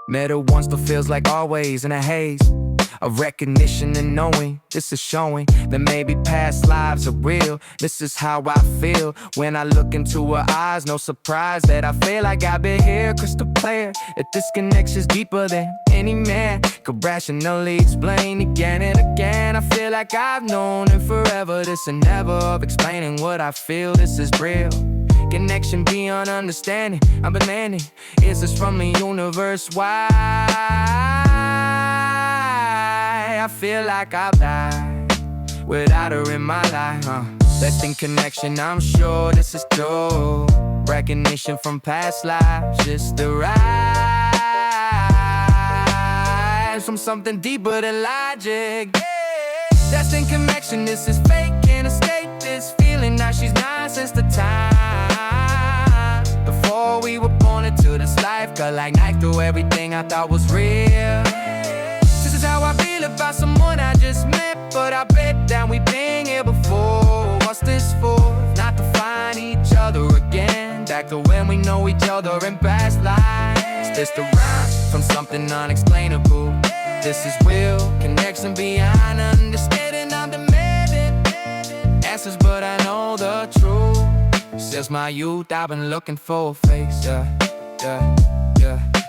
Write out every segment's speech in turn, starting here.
Met her once but feels like always in a haze of recognition and knowing this is showing that maybe past lives are real. This is how I feel when I look into her eyes. No surprise that I feel like I've been here, crystal clear, that this connection's deeper than any man could rationally explain. Again and again, I feel like I've known her forever. This and never of explaining what I feel. This is real. Connection beyond understanding. I'm demanding answers from the universe. Why I feel like I'll die without her in my life. Destined connection, I'm sure this is true. Recognition from past lives, just the rise from something deeper than logic. Destined connection, this is fake. Can't escape this feeling. Now she's mine since the time before we were born into this life. Cut like knife through everything I thought was real. This is how I feel about someone I just met, but I bet that we've been here before. What's this for? Not to find each other again, back to when we know each other in past lives. This the rise from something unexplainable. This is real connection beyond understanding. I'm demanding answers, but I know the truth. Since my youth, I've been looking for a face. Yeah.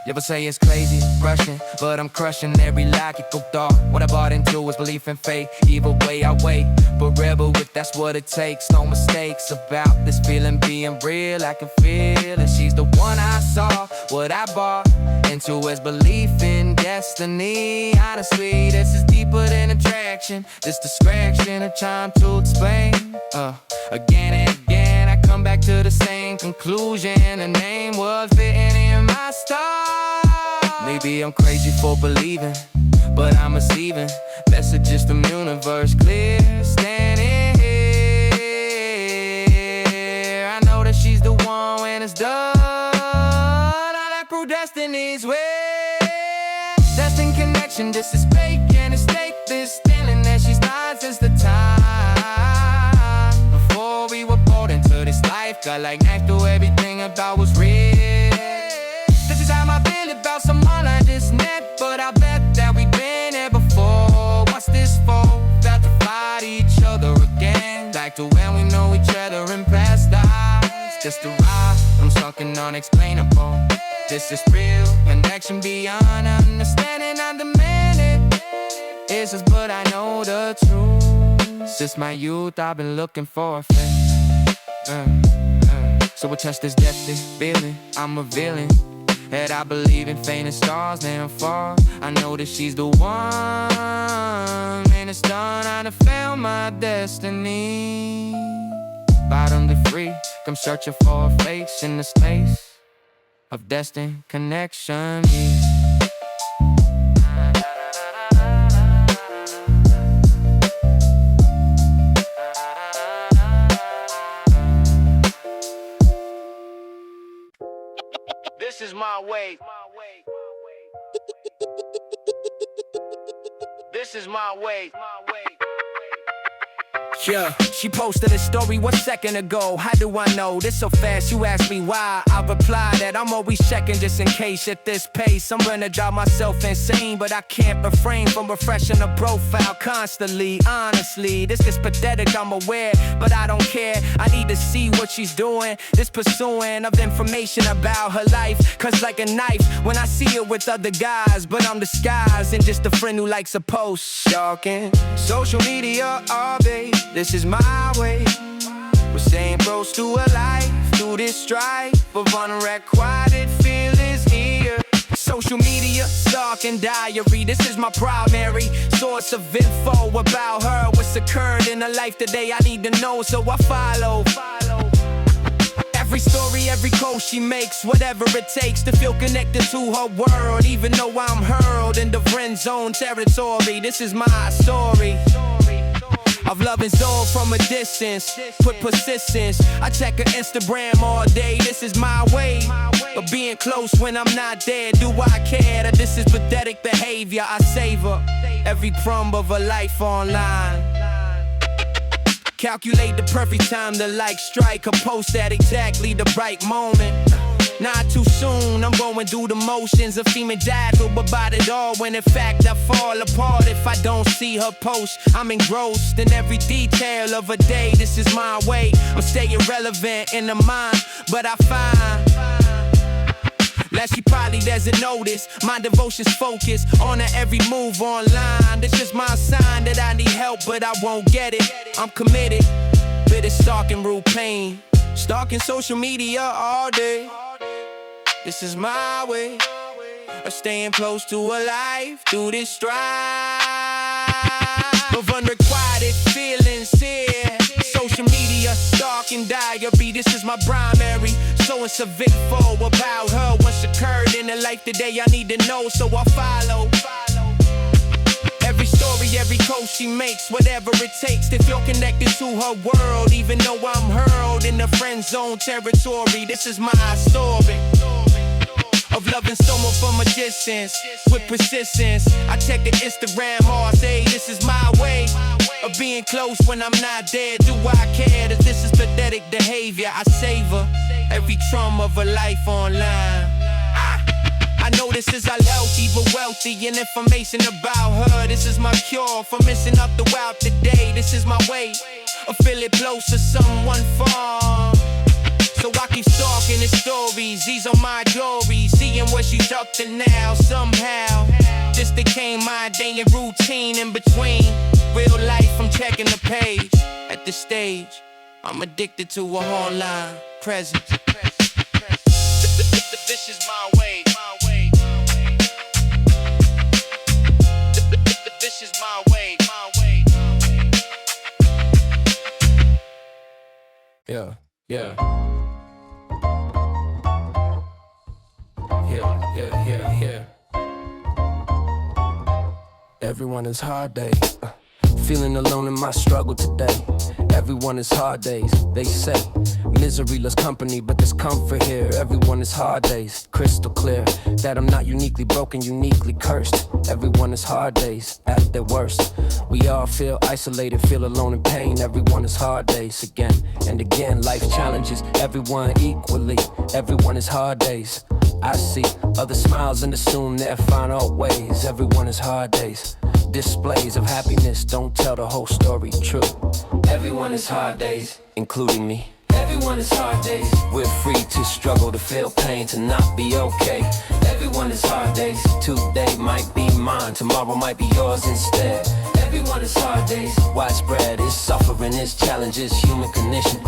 You ever say it's crazy, rushing, but I'm crushing every logical thought. What I bought into was belief in fate. Either way I wait, but rebel with that's what it takes. No mistakes about this feeling being real. I can feel it. She's the one I saw. What I bought into is belief in destiny. Honestly, this is deeper than attraction. This distraction of time to explain. Again and again, I come back to the same conclusion. The name was fitting in my star. Maybe I'm crazy for believing, but I'm receiving messages from universe clear. Standing here, I know that she's the one when it's done. I like prove destiny's way. Destined connection, this is fake and it's stake. This feeling that she's mine since the time before we were born into this life. Got like knife through everything I thought was real. This is how I feel about someone I just met, but I bet that we've been here before. What's this for? About to fight each other again, back to when we know each other in past lives. Just a ride from something unexplainable. This is real connection beyond understanding. I'm demanding answers, but I know the truth. Since my youth, I've been looking for a face. So we touch this destiny feeling. I'm revealing that I believe in fainting stars never fall. I know that she's the one, and it's done. I done found my destiny. Bottomly free, come searching for a face in the space of destined connection. This is my way. This is my way. Yeah, she posted a story 1 second ago. How do I know? This so fast, you ask me why. I reply that I'm always checking just in case. At this pace, I'm gonna drive myself insane, but I can't refrain from refreshing a profile constantly. Honestly, this is pathetic, I'm aware, but I don't care. I need to see what she's doing. This pursuing of information about her life, cause like a knife when I see her with other guys, but I'm disguised and just a friend who likes a post. Stalking social media all day. This is my way. We're staying close to a life through this strife of unrequited feelings here. Social media, stalking diary. This is my primary source of info about her. What's occurred in her life today I need to know, so I follow. Every story, every quote she makes, whatever it takes to feel connected to her world. Even though I'm hurled in the friend zone territory, this is my story of loving Zoe from a distance, put persistence. I check her Instagram all day, this is my way of being close when I'm not there. Do I care that this is pathetic behavior? I savor every crumb of a life online. Calculate the perfect time to like strike or post at exactly the right moment. Not too soon, I'm going through the motions of feeling dazzled about it all, when in fact I fall apart if I don't see her post. I'm engrossed in every detail of a day, this is my way. I'm staying relevant in the mind, but I find that she probably doesn't notice my devotion's focus on her every move online. This is my sign that I need help, but I won't get it. I'm committed, bitter stalking rule pain, stalking social media all day. This is my way of staying close to a life through this strife of unrequited feelings here. Social media, stalking diary, this is my primary. So it's a info about her, what's occurred in her life today. I need to know, so I follow every story, every post she makes, whatever it takes to feel connected to her world. Even though I'm hurled in the friend zone territory, this is my story of loving someone from a distance with persistence. I check the Instagram hard, say this is my way of being close when I'm not there. Do I care that this is pathetic behavior? I savor every trauma of a life online. I know this is unhealthy but wealthy, and information about her. This is my cure for missing up throughout the day. This is my way of feeling close to someone far. So I keep stalking the stories, these are my glories. Seeing what she's up to now, somehow this became my day and routine. In between real life, I'm checking the page. At this stage, I'm addicted to a online presence. This is my way, my way. This is my way, my way. Yeah, yeah. Yeah. Everyone is hard day. Feeling alone in my struggle today. Everyone is hard days. They say misery loves company, but there's comfort here. Everyone is hard days. Crystal clear that I'm not uniquely broken, uniquely cursed. Everyone is hard days at their worst. We all feel isolated, feel alone in pain. Everyone is hard days again and again. Life challenges everyone equally. Everyone is hard days. I see other smiles and assume they'll find out ways. Everyone is hard days. Displays of happiness don't tell the whole story true. Everyone is hard days, including me. Everyone is hard days. We're free to struggle, to feel pain, to not be okay. Everyone is hard days. Today might be mine, tomorrow might be yours instead. Everyone is hard days. Widespread is suffering, is challenges, human condition.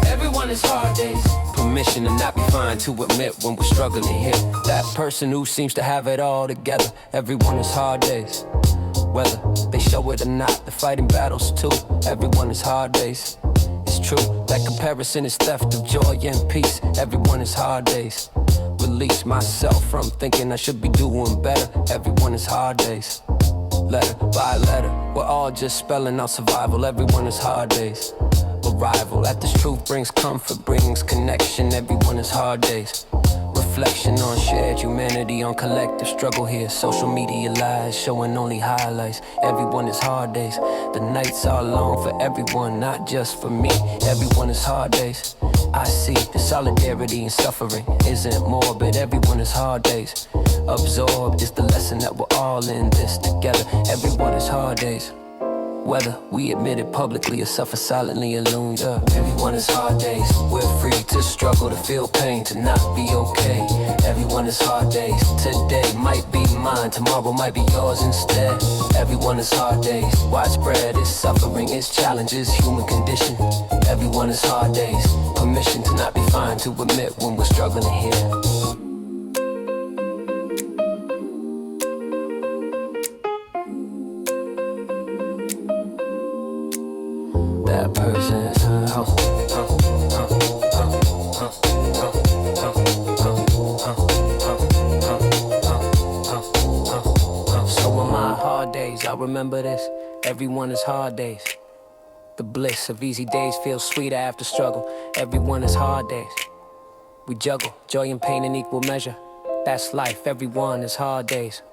Everyone is hard days. Permission to not be fine, to admit when we're struggling here. That person who seems to have it all together. Everyone is hard days. Whether they show it or not, they're fighting battles too. Everyone is hard days. It's true, that comparison is theft of joy and peace. Everyone is hard days. Release myself from thinking I should be doing better. Everyone is hard days. Letter by letter, we're all just spelling out survival. Everyone is hard days. Arrival at this truth brings comfort, brings connection. Everyone is hard days. Reflection on shared humanity, on collective struggle here. Social media lies showing only highlights. Everyone is hard days. The nights are long for everyone, not just for me. Everyone is hard days. I see the solidarity and suffering isn't morbid. Everyone is hard days. Absorbed is the lesson that we're all in this together. Everyone is hard days. Whether we admit it publicly or suffer silently alone, everyone is hard days. We're free to struggle, to feel pain, to not be okay. Everyone is hard days. Today might be mine, tomorrow might be yours instead. Everyone is hard days. Widespread is suffering, is challenges, human condition. Everyone is hard days. Permission to not be fine, to admit when we're struggling here. That person's So on my hard days, I remember this. Everyone is hard days. The bliss of easy days feels sweeter after struggle. Everyone is hard days. We juggle joy and pain in equal measure. That's life, everyone is hard days.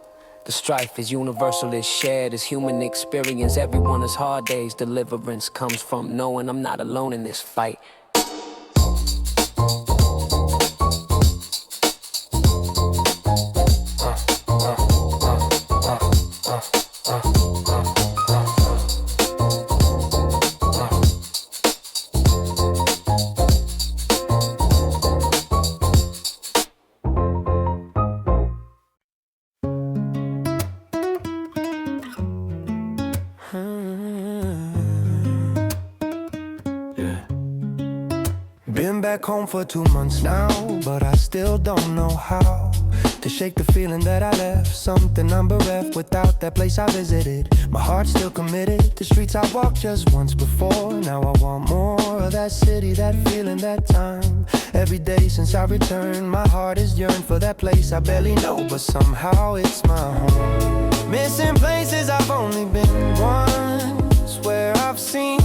The strife is universal, is shared, is human experience. Everyone has hard days. Deliverance comes from knowing I'm not alone in this fight. Been back home for 2 months now, but I still don't know how to shake the feeling that I left. Something I'm bereft without that place I visited. My heart's still committed. The streets I walked just once before. Now I want more of that city, that feeling, that time. Every day since I returned, my heart has yearned for that place I barely know, but somehow it's my home. Missing places I've only been once, where I've seen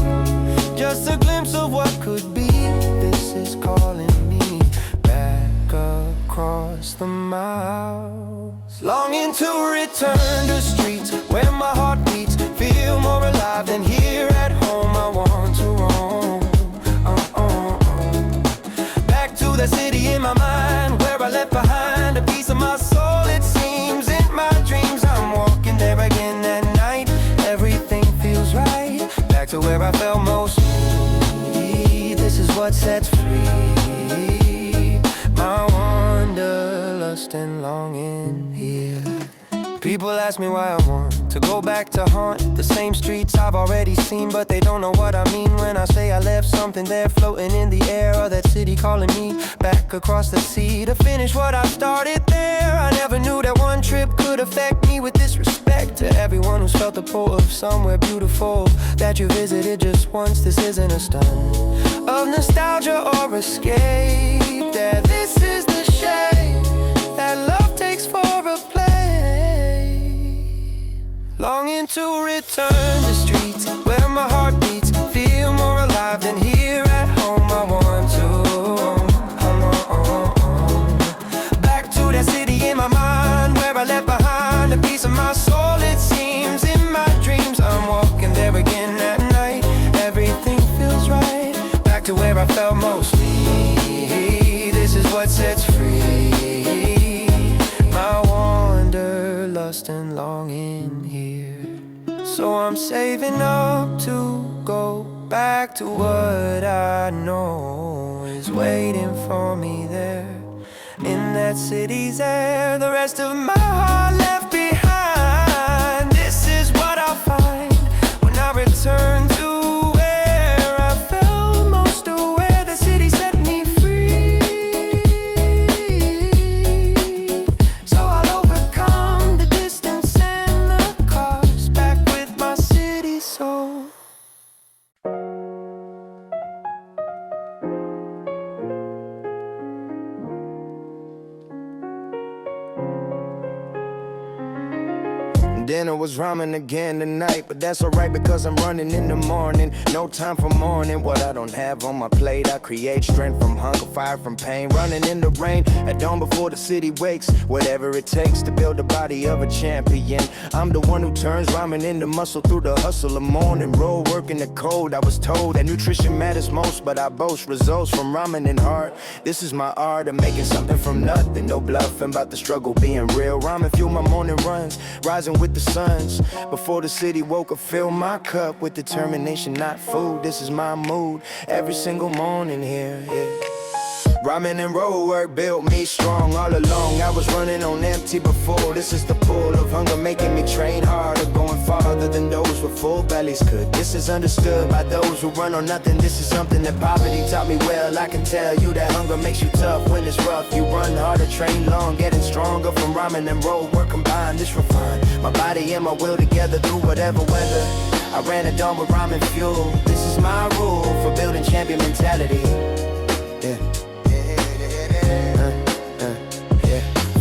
just a glimpse of what could be. This is calling me back across the miles, longing to return to streets where my heart beats, feel more alive than here at home. I want to roam, back to the city in my mind, where I left behind a piece of my soul. It seems in my dreams I'm walking there again at night. Everything feels right, back to where I felt most free. This is what sets free my wanderlust and longing here. People ask me why I want to go back to haunt the same streets I've already seen, but they don't know what I mean when I say I left something there floating in the air, or that city calling me back across the sea to finish what I started there. I never knew that one trip could affect me with this respect to everyone who's felt the pull of somewhere beautiful that you visited just once. This isn't a stunt of nostalgia or escape, that this is the shape that love takes for a play. Longing to return to streets where my heart beats, feel more alive than here at home. I want to back to that city in my mind, where I left behind a piece of my soul. It seems in my dreams I'm walking there again at night. Everything feels right, back to where I felt most free. This is what sets free my wanderlust and longing here. So I'm saving up to go back to what I know is waiting for me there in that city's air. The rest of my heart left behind. This is what I'll find when I return to where I felt most aware. The city set me free, so I'll overcome the distance and the cars, back with my city soul. Dinner was ramen again tonight, but that's alright because I'm running in the morning. No time for mourning what I don't have on my plate. I create strength from hunger, fire from pain. Running in the rain at dawn before the city wakes. Whatever it takes to build the body of a champion. I'm the one who turns ramen into muscle through the hustle of morning road. Working the cold, I was told that nutrition matters most, but I boast results from ramen and heart. This is my art of making something from nothing. No bluffing about the struggle being real. Ramen fuel my morning runs, rising with the suns. Before the city woke up, fill my cup with determination, not food. This is my mood every single morning here, yeah. Ramen and road work built me strong all along. I was running on empty before. This is the pull of hunger making me train harder, going farther than those with full bellies could. This is understood by those who run on nothing. This is something that poverty taught me well. I can tell you that hunger makes you tough when it's rough. You run harder, train long, getting stronger from ramen and road work combined. This refine my body and my will together through whatever weather. I ran a dawn with ramen fuel. This is my rule for building champion mentality. Yeah.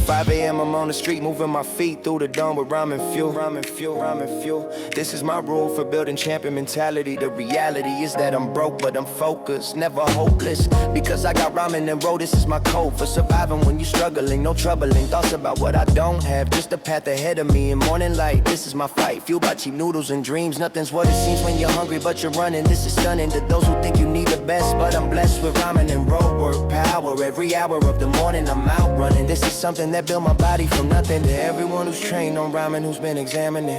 5 a.m. I'm on the street moving my feet through the dawn with ramen fuel. Ramen fuel, ramen fuel. This is my rule for building champion mentality. The reality is that I'm broke but I'm focused, never hopeless, because I got ramen and roll. This is my code for surviving when you're struggling. No troubling thoughts about what I don't have, just a path ahead of me in morning light. This is my fight, fueled by cheap noodles and dreams. Nothing's what it seems when you're hungry but you're running. This is stunning to those who think you need the best, but I'm blessed with ramen and road work power. Every hour of the morning I'm out running. This is something that built my body from nothing. To everyone who's trained on ramen, who's been examining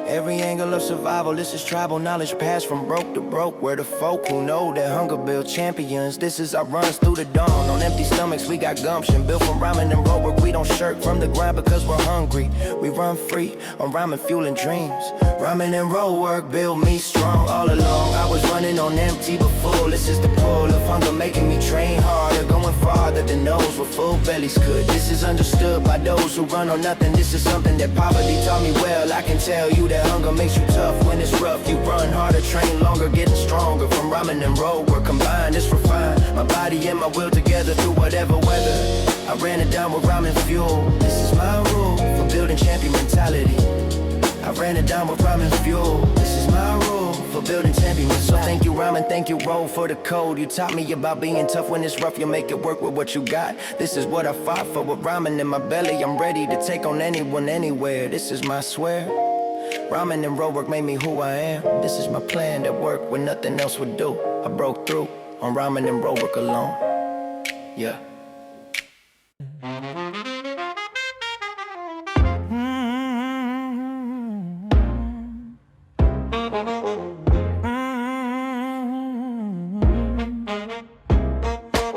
Every angle of survival, this is tribal knowledge passed from broke to broke. We're the folk who know that hunger build champions. This is our runs through the dawn. On empty stomachs, we got gumption. Built from rhyming and road work, we don't shirk from the grind because we're hungry. We run free on rhyming, fueling dreams. Rhyming and road work build me strong. All along, I was running on empty but full. This is the pull of hunger making me train harder. Going farther than those with full bellies could. This is understood by those who run on nothing. This is something that poverty taught me well. I can tell you that hunger makes you tough when it's rough. You run harder, train longer, getting stronger. From rhyming and road work combined, it's refined. My body and my will together through whatever weather. I ran it down with rhyming fuel. This is my rule for building champion mentality. I ran it down with rhyming fuel. This is my rule for building champions. So thank you rhyming, thank you roll for the code. You taught me about being tough when it's rough. You make it work with what you got. This is what I fought for with rhyming in my belly. I'm ready to take on anyone, anywhere. This is my swear. Rhyming and road work made me who I am. This is my plan that worked when nothing else would do. I broke through on rhyming and road work alone. Yeah.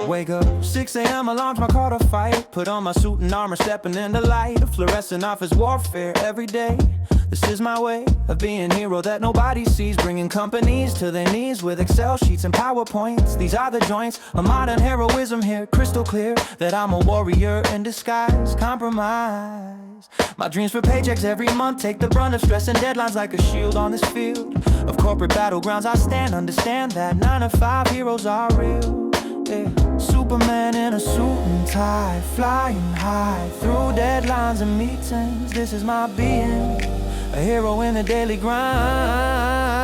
Wake up, 6 a.m. I launch my car to fight. Put on my suit and armor, stepping in the light. A fluorescent office warfare every day. This is my way of being hero that nobody sees. Bringing companies to their knees with Excel sheets and PowerPoints. These are the joints of modern heroism here. Crystal clear that I'm a warrior in disguise. Compromise my dreams for paychecks every month. Take the brunt of stress and deadlines like a shield on this field of corporate battlegrounds. I stand, understand that 9 to 5 heroes are real. Yeah. Superman in a suit and tie, flying high through deadlines and meetings. This is my being, a hero in the daily grind.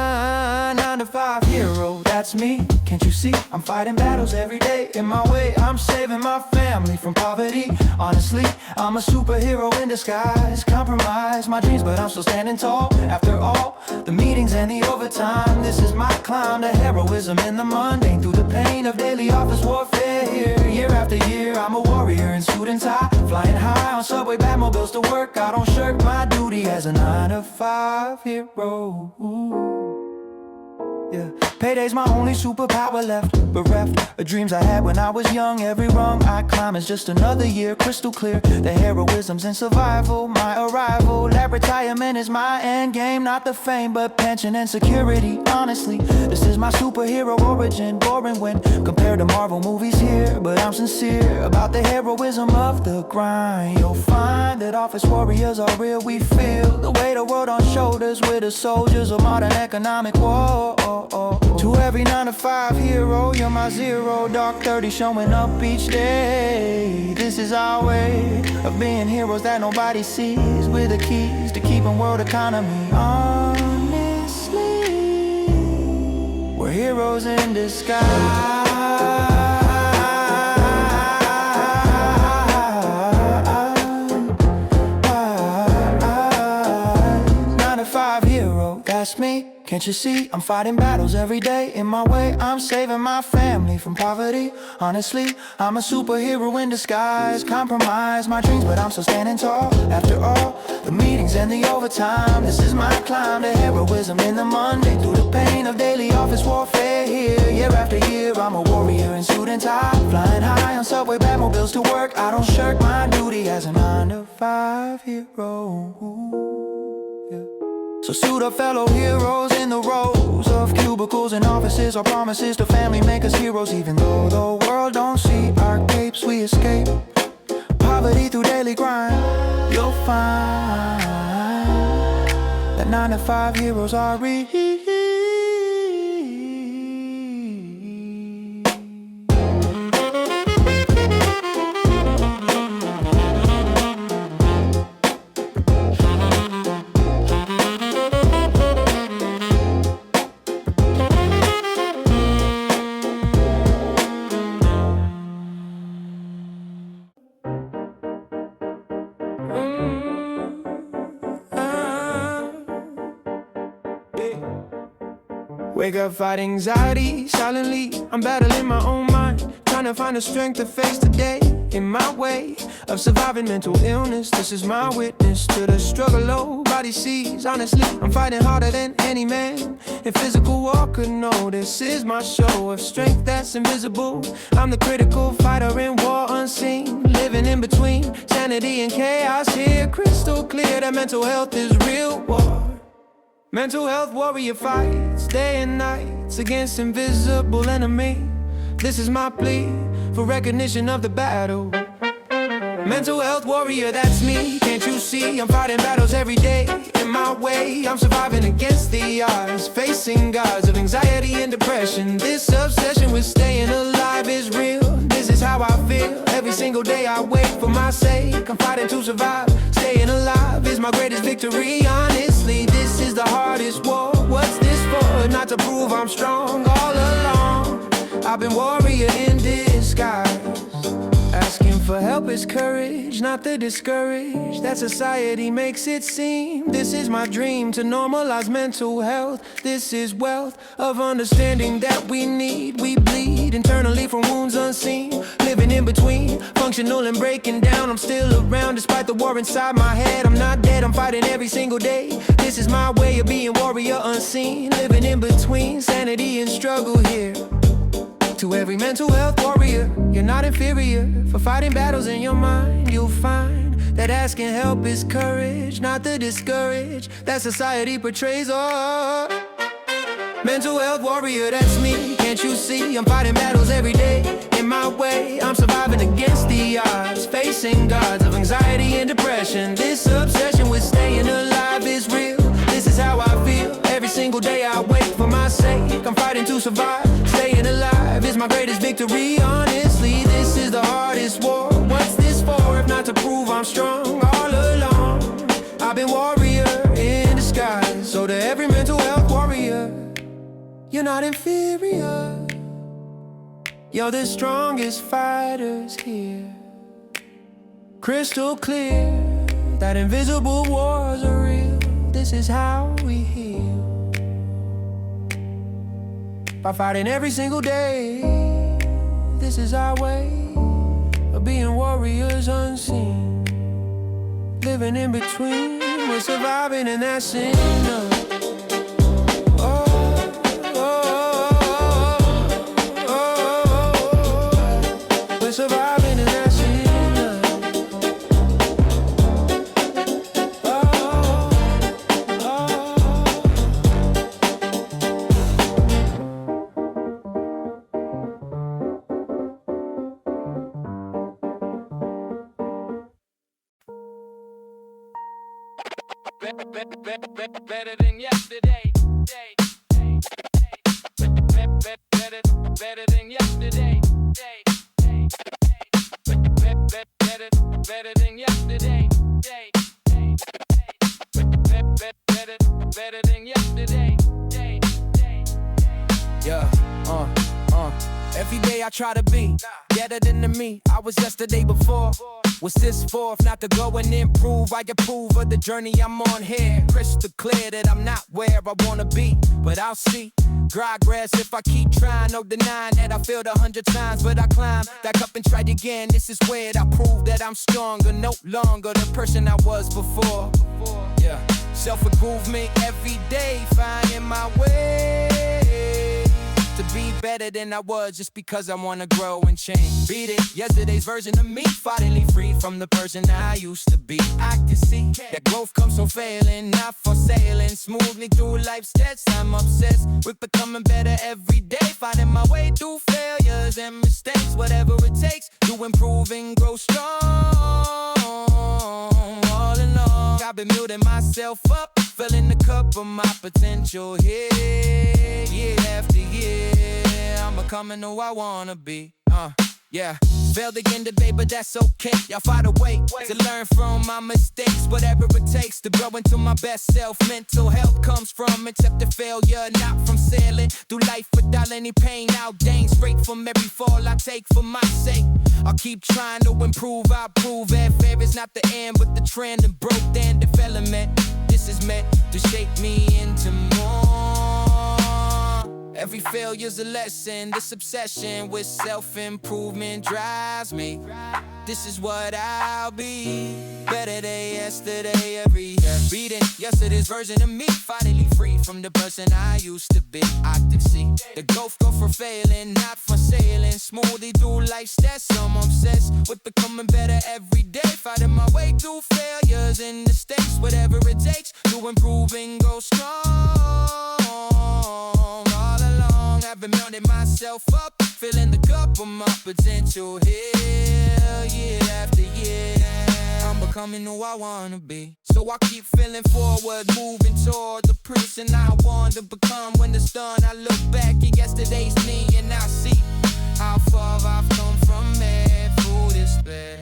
9 to 5 hero, that's me. Can't you see? I'm fighting battles every day. In my way, I'm saving my family from poverty. Honestly, I'm a superhero in disguise. Compromise my dreams, but I'm still standing tall. After all, the meetings and the overtime. This is my climb to heroism in the mundane. Through the pain of daily office warfare here. Year after year, I'm a warrior in suit and tie. Flying high on subway Batmobiles to work. I don't shirk my duty as a 9 to 5 hero. Yeah. Payday's my only superpower left. Bereft of dreams I had when I was young. Every rung I climb is just another year. Crystal clear, the heroism's in survival. My arrival, that retirement is my end game. Not the fame, but pension and security. Honestly, this is my superhero origin. Boring when compared to Marvel movies here, but I'm sincere about the heroism of the grind. You'll find that office warriors are real. We feel the weight of world on shoulders. We're the soldiers of modern economic war. To every 9 to 5 hero, you're my zero. Dark 30 showing up each day. This is our way of being heroes that nobody sees. We're the keys to keeping world economy. Honestly, we're heroes in disguise. 9 to 5 hero, that's me. Can't you see? I'm fighting battles every day. In my way, I'm saving my family from poverty. Honestly, I'm a superhero in disguise. Compromise my dreams, but I'm still standing tall. After all, the meetings and the overtime. This is my climb to heroism in the Monday. Through the pain of daily office warfare here. Year after year, I'm a warrior in suit and tie. Flying high on subway Batmobiles to work. I don't shirk my duty as a 9 to 5 hero. So suit up fellow heroes in the rows of cubicles and offices. Our promises to family make us heroes. Even though the world don't see our capes, we escape poverty through daily grind. You'll find that 9 to 5 heroes are real. Wake up, fight anxiety silently. I'm battling my own mind, trying to find the strength to face the day. In my way of surviving mental illness, this is my witness to the struggle. Oh, body nobody sees. Honestly, I'm fighting harder than any man. If physical war could know, this is my show of strength that's invisible. I'm the critical fighter in war unseen, living in between sanity and chaos here. Crystal clear that mental health is real war. Mental health warrior fights day and nights against invisible enemy. This is my plea for recognition of the battle. Mental health warrior, that's me. Can't you see? I'm fighting battles every day. In my way, I'm surviving against the odds, facing gods of anxiety and depression. This obsession with staying alive is real. This is how I feel. Every single day I wait for my sake. I'm fighting to survive. Staying alive is my greatest victory. Honestly, this is the hardest war. What's this for? Not to prove I'm strong. All along I've been warrior in disguise. Asking for help is courage, not the discouraged that society makes it seem. This is my dream to normalize mental health. This is wealth of understanding that we need. We bleed internally from wounds unseen, living in between, functional and breaking down. I'm still around despite the war inside my head. I'm not dead, I'm fighting every single day. This is my way of being warrior unseen, living in between sanity and struggle here. To every mental health warrior, you're not inferior. For fighting battles in your mind, you'll find that asking help is courage, not the discouraged that society portrays. Oh, mental health warrior, that's me. Can't you see? I'm fighting battles every day. In my way, I'm surviving against the odds, facing gods of anxiety and depression. This obsession with staying alive is real. This is how I feel. Every single day I wait for my sake. I'm fighting to survive. Staying alive is my greatest victory. Honestly, this is the hardest war. What's this for if not to prove I'm strong? All along I've been warrior in disguise. So to every mental health warrior, you're not inferior. You're the strongest fighters here. Crystal clear that invisible wars are real. This is how we heal. By fighting every single day. This is our way of being warriors unseen, living in between. We're surviving and that's enough. We're surviving and that's enough. Better than yesterday. Better than yesterday. Better than yesterday. Better than yesterday. Yeah, every day I try to be better than the me I was yesterday before. What's this for if not to go and improve? I approve of the journey I'm on here. Crystal clear that I'm not where I wanna be, but I'll see. Dry grass if I keep trying, no denying that I failed 100 times, but I climb back up and tried again. This is where I prove that I'm stronger, no longer the person I was before. Yeah, self-improvement every day, finding my way to be better than I was, just because I wanna grow and change. Beat it, yesterday's version of me, finally free from the person I used to be. I can see that growth comes from failing, not for sailing smoothly through life's steps. I'm obsessed with becoming better every day, finding my way through failures and mistakes. Whatever it takes to improve and grow strong. All in all, I've been building myself up, filling the cup of my potential here. Year after year, I'm becoming who I wanna be. Yeah, failed again today, but that's okay. I'll find a way to learn from my mistakes. Whatever it takes to grow into my best self. Mental health comes from accepting failure, not from sailing through life without any pain. I'll gain straight from every fall I take for my sake. I'll keep trying to improve, I'll prove that fair is not the end, but the trend and growth and development. This is meant to shape me into more. Every failure's a lesson. This obsession with self-improvement drives me. This is what I'll be. Better than yesterday, every year. Reading yesterday's version of me. Finally free from the person I used to be. Octave C. The gulf go for failing, not for sailing. Smoothly through life's steps. I'm obsessed with becoming better every day. Fighting my way through failures and mistakes. Whatever it takes to improve and go strong. All along I've been mounting myself up, filling the cup of my potential here. Year after year, I'm becoming who I wanna be. So I keep feeling forward, moving toward the person I want to become. When it's done, I look back at yesterday's me and I see how far I've come from there through this bed.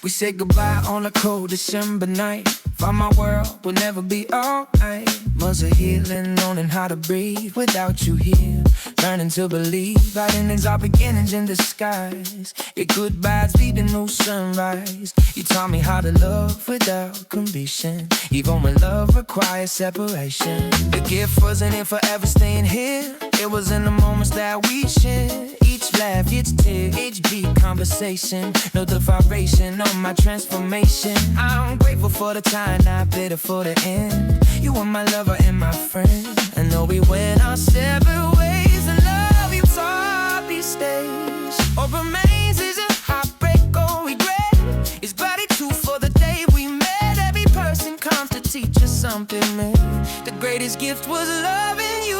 We said goodbye on a cold December night. Thought my world would never be alright. Was a healing, learning how to breathe without you here. Learning to believe our endings are beginnings in disguise. Your goodbyes lead to new sunrise. You taught me how to love without condition, even when love requires separation. The gift wasn't in forever staying here. It was in the moments that we shared. Each laugh, each tear, each deep conversation. Know the vibration of my transformation. I'm grateful for the time, not bitter for the end. You were my lover and my friend. I know we went our separate ways. The love you taught these days or remains is a heartbreak or regret. It's gratitude for the day we met. Every person comes to teach us something, man. The greatest gift was loving you.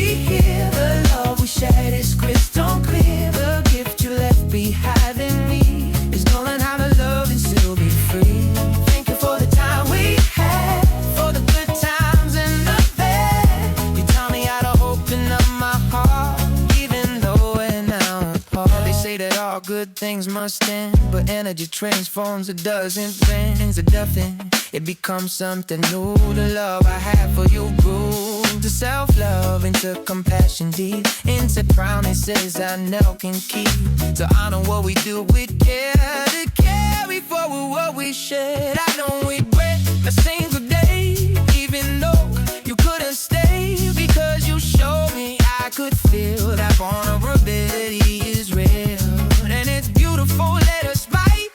Here, the love we shared is crystal clear. The gift you left behind in me is knowing how to love and still be free. Thank you for the time we had, for the good times and the bad. You taught me how to open up my heart, even though we're now apart. They say that all good things must end, but energy transforms, it doesn't bend. It nothing, it becomes something new. The love I have for you grew into self-love, into compassion deep, into promises I know can keep. To honor what we do with care, to carry forward what we shared. I don't regret a single day, even though you couldn't stay, because you showed me I could feel that vulnerability is real. And it's beautiful, let us fight,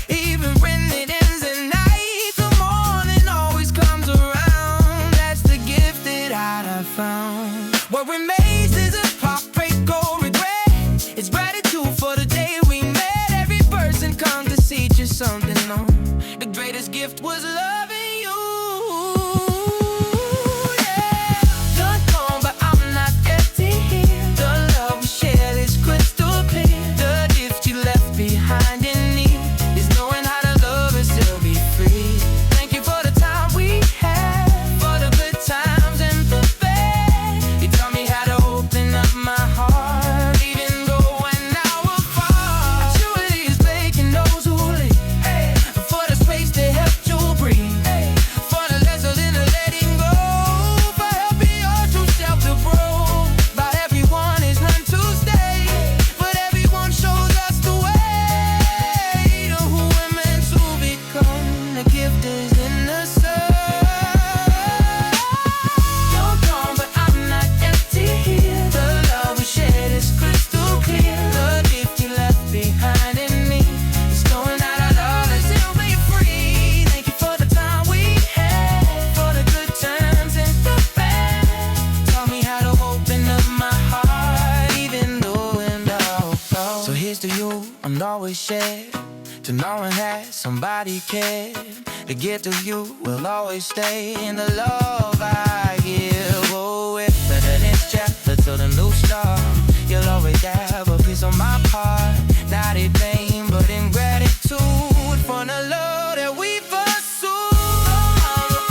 even when it ends at night. The morning always comes around, that's the gift that I found. What remains is a heartbreak or regret. It's gratitude for the day we met. Every person comes to teach you something new. The greatest gift was loving you. Yeah. Done gone, but I'm not empty here. The love we shared is crystal clear. The gift you left behind in me is knowing how to love and still be free. Thank you for the time we had, for the good times and the bad. You taught me how to open up my heart, even though when now we're far. Maturity is making those who leave, for the space to help you breathe, for the lessons in the letting go, for helping your true self to grow. But everyone is meant to stay, but everyone shows us the way to who we're meant to become. The gift is in the sun. You're gone, but I'm not empty here. The love we shared is crystal clear. The gift you left behind in me is knowing how to love and still be free. Thank you for the time we had, for the good times and the bad. Taught me how to open up my heart, even though we're now apart. So here's to you, I'm always shared, to knowing that somebody cared. The gift of you will always stay in the love I give. Oh, it's the next chapter to the new start. You'll always have a piece of my heart, not in vain, but in gratitude for the love that we pursue.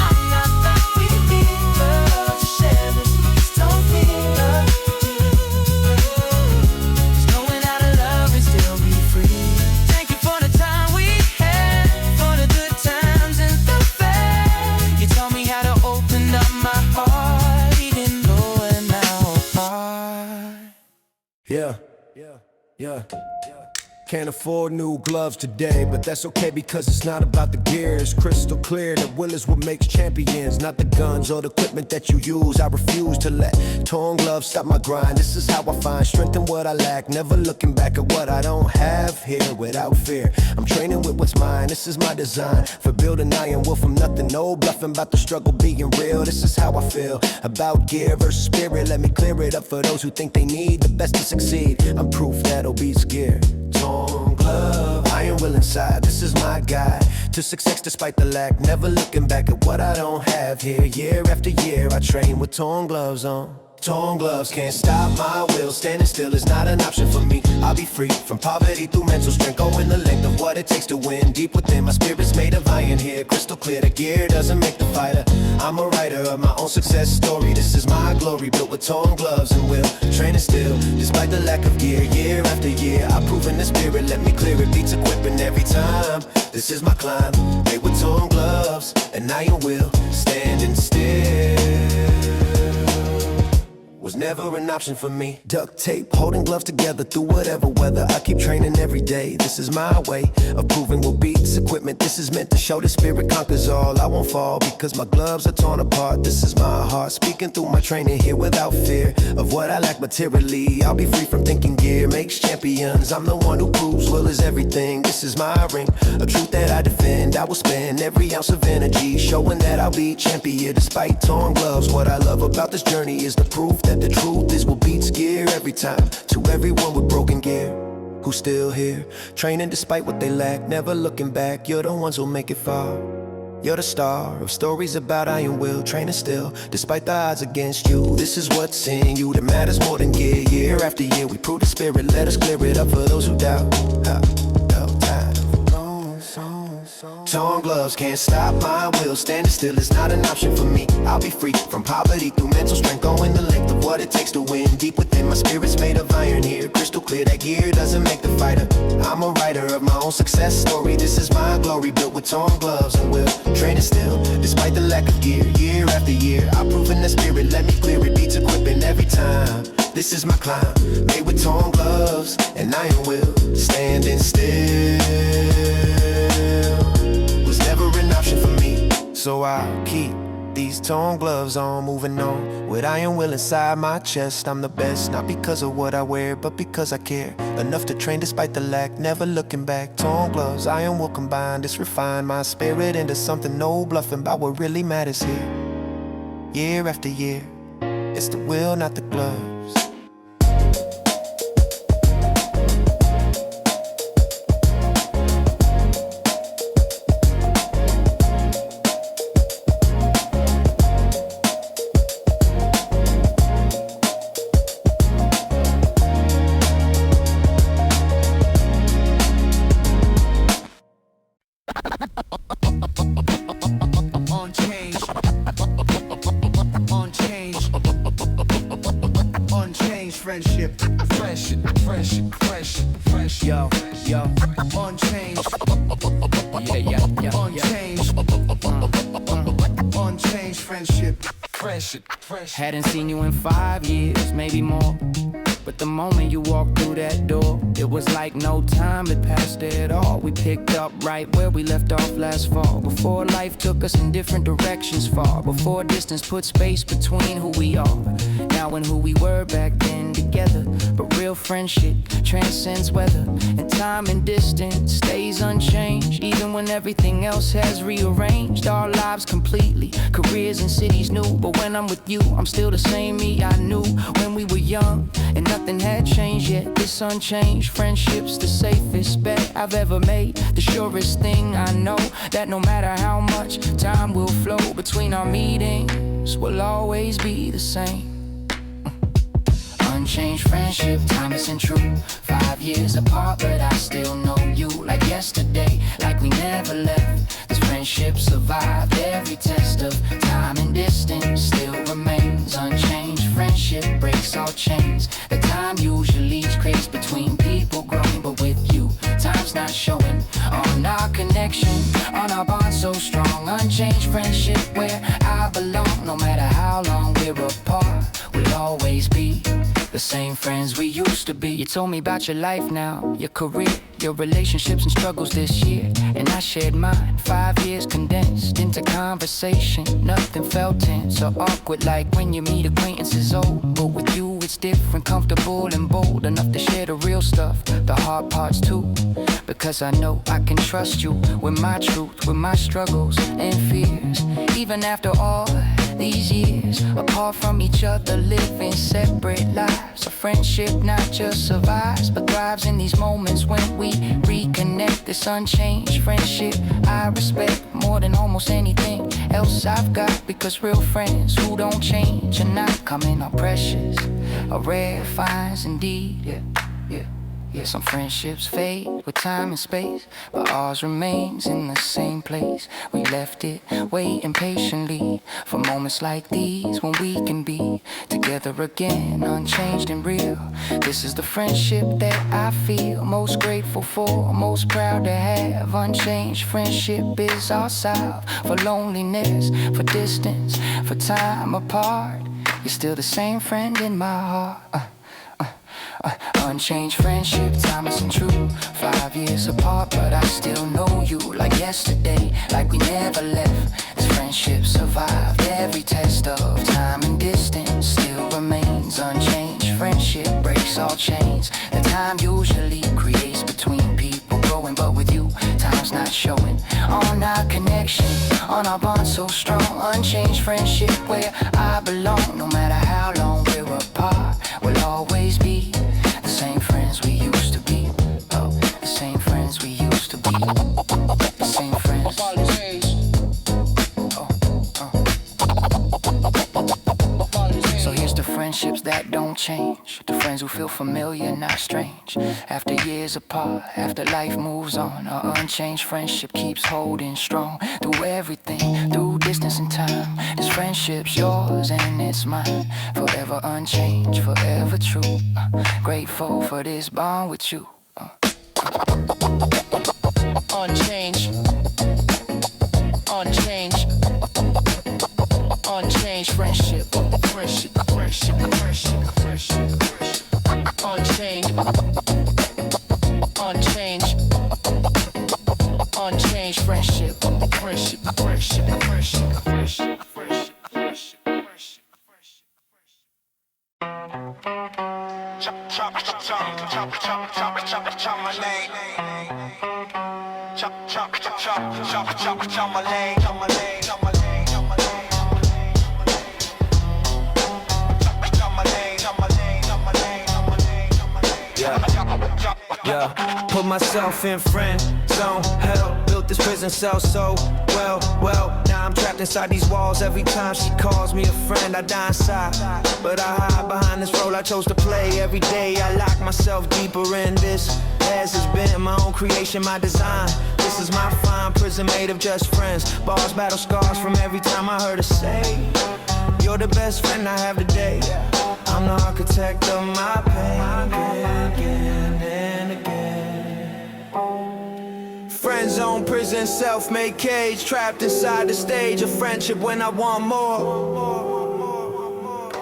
I'm not that we need, but share this, don't feel Yeah, yeah. Can't afford new gloves today, but that's okay because it's not about the gear. It's crystal clear that will is what makes champions, not the guns or the equipment that you use. I refuse to let torn gloves stop my grind. This is how I find strength in what I lack, never looking back at what I don't have here without fear. I'm training with what's mine, this is my design for building iron will from nothing, no bluffing about the struggle being real. This is how I feel about gear versus spirit. Let me clear it up for those who think they need the best to succeed. I'm proof that'll beats gear. Torn glove, iron will inside. This is my guide to success despite the lack. Never looking back at what I don't have here. Year after year, I train with torn gloves on. Torn gloves can't stop my will. Standing still is not an option for me. I'll be free from poverty through mental strength. Going the length of what it takes to win. Deep within my spirit's made of iron here. Crystal clear, the gear doesn't make the fighter. I'm a writer of my own success story. This is my glory, built with torn gloves and will. Training still, despite the lack of gear. Year after year, I've proven the spirit. Let me clear it, beats equipping every time. This is my climb, made with torn gloves and iron will. Standing still was never an option for me. Duct tape, holding gloves together through whatever weather. I keep training every day. This is my way of proving what beats equipment. This is meant to show the spirit conquers all. I won't fall because my gloves are torn apart. This is my heart speaking through my training here without fear of what I lack materially. I'll be free from thinking gear makes champions. I'm the one who proves will is everything. This is my ring, a truth that I defend. I will spend every ounce of energy showing that I'll be champion despite torn gloves. What I love about this journey is the proof that the truth is what beats gear every time. To everyone with broken gear who's still here, training despite what they lack, never looking back. You're the ones who'll make it far. You're the star of stories about iron will. Training still despite the odds against you. This is what's in you that matters more than gear. Year after year we prove the spirit. Let us clear it up for those who doubt. Torn gloves can't stop my will. Standing still is not an option for me. I'll be free from poverty through mental strength. Going the length of what it takes to win. Deep within my spirit's made of iron here. Crystal clear that gear doesn't make the fighter. I'm a writer of my own success story. This is my glory built with torn gloves and will. Training still despite the lack of gear. Year after year I've proven the spirit. Let me clear it, beats equipping every time. This is my climb, made with torn gloves and iron will. Standing still was never an option for me. So I'll keep these torn gloves on, moving on with iron will inside my chest. I'm the best, not because of what I wear, but because I care enough to train despite the lack, never looking back. Torn gloves, iron will combine. This refine my spirit into something no bluffing about what really matters here. Year after year, it's the will, not the gloves. Friendship, fresh, yo, unchanged, yeah, unchanged friendship, fresh. Hadn't seen you in 5 years, maybe more. But the moment you walked through that door, it was like no time had passed at all. We picked up right where we left off last fall. Before life took us in different directions far. Before distance put space between who we are now and who we were back then together. But real friendship transcends weather, and time and distance stays unchanged. Even when everything else has rearranged our lives completely, careers and cities new. But when I'm with you, I'm still the same me I knew when we were young, and nothing had changed yet. This unchanged friendship's the safest bet I've ever made. The surest thing I know, that no matter how much time will flow between our meetings, we'll always be the same. Unchanged friendship, timeless and true. 5 years apart, but I still know you like yesterday, like we never left. This friendship survived every test of time and distance, still remains unchanged. Friendship breaks all chains. The time usually creates between people growing, but with you, time's not showing on our connection, on our bond so strong. Unchanged friendship where I belong. No matter how long we're apart, we'll always be the the same friends we used to be. You told me about your life now, your career, your relationships and struggles this year, and I shared mine. 5 years condensed into conversation. Nothing felt tense or awkward like when you meet acquaintances old. But with you it's different, comfortable and bold enough to share the real stuff, the hard parts too. Because I know I can trust you with my truth, with my struggles and fears. Even after all these years apart from each other, living separate lives, a friendship not just survives but thrives in these moments when we reconnect. This unchanged friendship I respect more than almost anything else I've got, because real friends who don't change are not coming are precious, are rare finds indeed. Yeah, some friendships fade with time and space, but ours remains in the same place. We left it waiting patiently for moments like these when we can be together again, unchanged and real. This is the friendship that I feel most grateful for, most proud to have. Unchanged friendship is our salve for loneliness, for distance, for time apart. You're still the same friend in my heart. Unchanged friendship, timeless and true. 5 years apart, but I still know you like yesterday, like we never left. This friendship survived every test of time and distance, still remains unchanged. Friendship breaks all chains that time usually creates between people growing, but with you, time's not showing on our connection, on our bond so strong. Unchanged friendship where I belong, no matter how long we're apart, we'll always be the same friends we used to be. Oh, the same friends we used to be. The same friends. So here's the friendships that don't change, the friends who feel familiar, not strange. After years apart, after life moves on, our unchanged friendship keeps holding strong. Through everything, through distance and time, this friendship's yours and it's mine. Forever unchanged, forever true. Grateful for this bond with you. Unchanged, unchanged, unchanged friendship, friendship, friendship, friendship, friendship, unchanged, unchanged, unchanged friendship, friendship, friendship, friendship, friendship, friendship, friendship, friendship. Chop my name. Chop my lane. Yeah, put myself in friend zone. Hell, built this prison cell so well. Now I'm trapped inside these walls. Every time she calls me a friend, I die inside. But I hide behind this role I chose to play. Every day I lock myself deeper in this. As has been my own creation, my design. This is my fine prison made of just friends. Bars, battle scars from every time I heard her say, you're the best friend I have today. I'm the architect of my pain. Again and again. Friend zone, prison, self-made cage. Trapped inside the stage of friendship when I want more.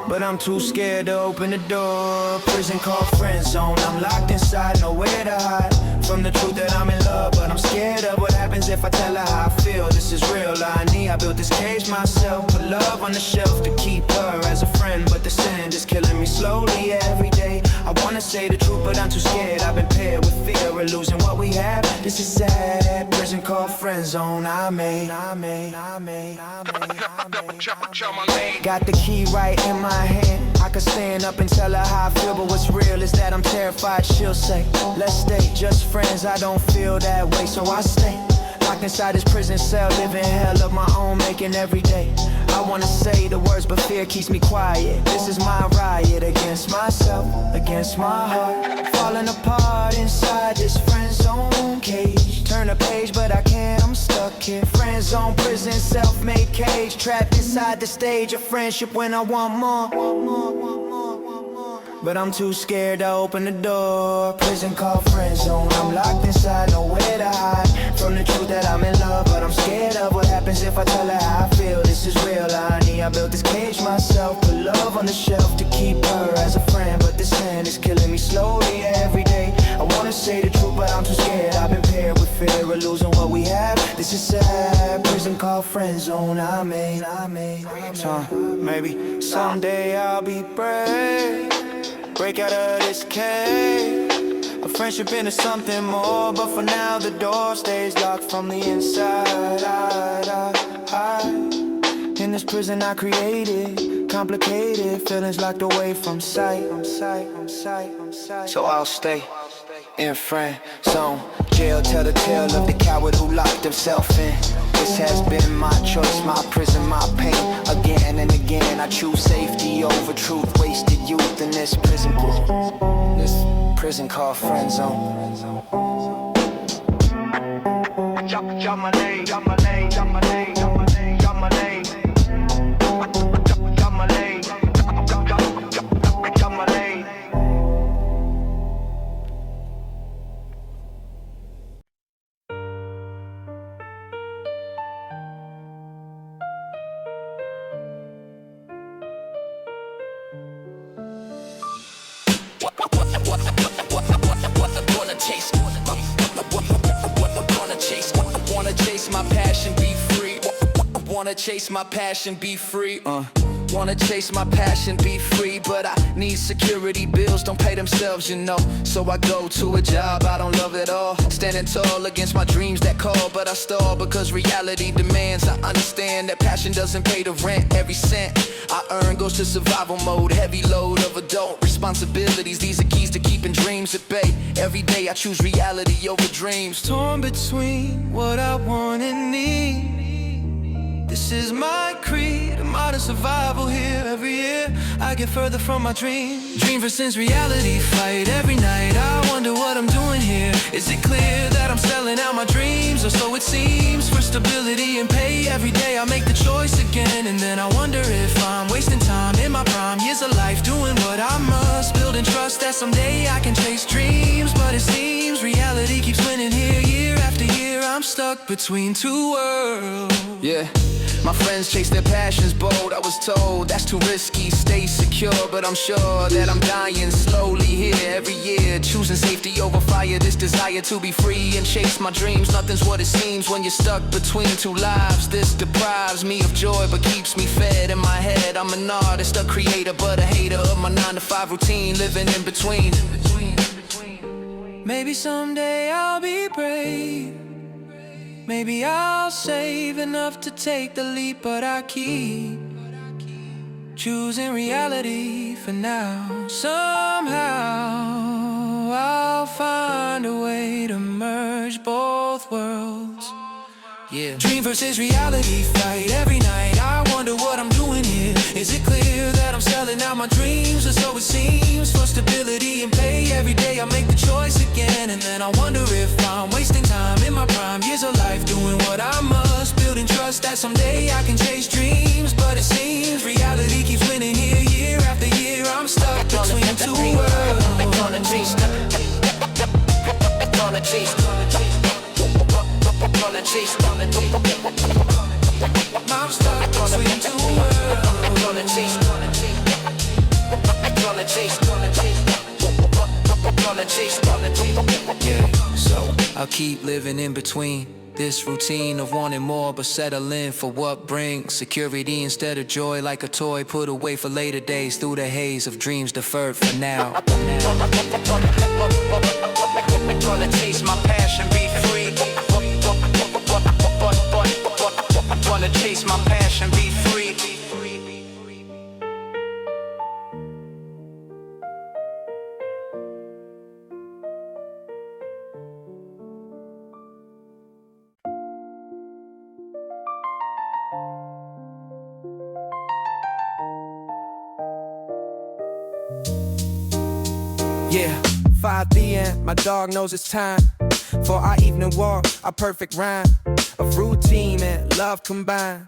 But I'm too scared to open the door. Prison called friend zone. I'm locked inside, nowhere to hide from the truth that I'm in love. But I'm scared of what happens if I tell her how I feel. This is real, I built this cage myself. Put love on the shelf to keep her as a friend, but the sand is killing me slowly every day. I wanna say the truth, but I'm too scared. I've been paired with fear of losing what we have. This is sad. Prison called friend zone. I made. Got the key right in my hand. I could stand up and tell her how I feel, but what's real is that I'm terrified she'll say, let's stay just friends. I don't feel that way, so I stay locked inside this prison cell, living hell of my own making every day. I wanna say the words, but fear keeps me quiet. This is my riot against myself, against my heart. Falling apart inside this friend zone cage. Turn a page, but I can't, I'm stuck here. Friend zone, prison, self-made cage. Trapped inside the stage of friendship when I want more. But I'm too scared to open the door. Prison called friend zone. I'm locked inside, nowhere to hide from the truth that I'm in love. But I'm scared of what happens if I tell her how I feel. This is real, I built this cage myself. Put love on the shelf to keep her as a friend, but this hand is killing me slowly every day. I wanna say the truth, but I'm too scared. I've been paired with fear of losing what we have. This is sad, prison called friend zone. I made. So maybe someday I'll be brave, break out of this cage. A friendship into something more, but for now the door stays locked from the inside. In this prison I created, complicated feelings locked away from sight. So I'll stay in friend zone. Jail tell the tale of the coward who locked himself in. This has been my choice, my prison, my pain. Again and again I choose safety over truth. Wasted youth in this prison called friend zone. Drop my name, drop my name, drop my name, drop my name, drop my name. Drop my name, drop my name. Wanna chase my passion, be free. Wanna chase my passion, be free. Wanna chase my passion, be free. But I need security, bills don't pay themselves, you know. So I go to a job I don't love at all, standing tall against my dreams that call. But I stall because reality demands. I understand that passion doesn't pay the rent. Every cent I earn goes to survival mode. Heavy load of adult responsibilities, these are keys to keeping dreams at bay. Every day I choose reality over dreams. Torn between what I want and need. This is my creed, a modern survival here. Every year I get further from my dream. Dream versus reality, fight every night. I wonder what I'm doing here. Is it clear that I'm selling out my dreams? Or so it seems. For stability and pay, every day I make the choice again. And then I wonder if I'm wasting time in my prime years of life, doing what I must, building trust that someday I can chase dreams. But it seems reality keeps winning here. Year after year I'm stuck between two worlds. Yeah. My friends chase their passions bold. I was told that's too risky, stay secure. But I'm sure that I'm dying slowly here every year, choosing safety over fire. This desire to be free and chase my dreams. Nothing's what it seems when you're stuck between two lives. This deprives me of joy but keeps me fed in my head. I'm an artist, a creator, but a hater of my 9-to-5 routine, living in between. Maybe someday I'll be brave. Maybe I'll save enough to take the leap, but I keep choosing reality for now. Somehow I'll find a way to merge both worlds. Yeah. Dream versus reality, fight every night. I wonder what I'm doing here. Is it clear that I'm selling out my dreams? Or so it seems. For stability and pay, every day I make the choice again. And then I wonder if I'm wasting time in my prime years of life, doing what I must, building trust that someday I can chase dreams. But it seems reality keeps winning here. Year after year I'm stuck between two worlds. Gonna chase, gonna chase, gonna chase, I'm stuck between two worlds. Gonna chase, gonna chase, gonna chase, yeah. So I'll keep living in between this routine of wanting more, but settle in for what brings security instead of joy, like a toy put away for later days, through the haze of dreams deferred for now. Gonna chase my passion, be free. Gonna chase my passion, be free. Yeah, 5 p.m., my dog knows it's time for our evening walk, our perfect rhyme of routine and love combined.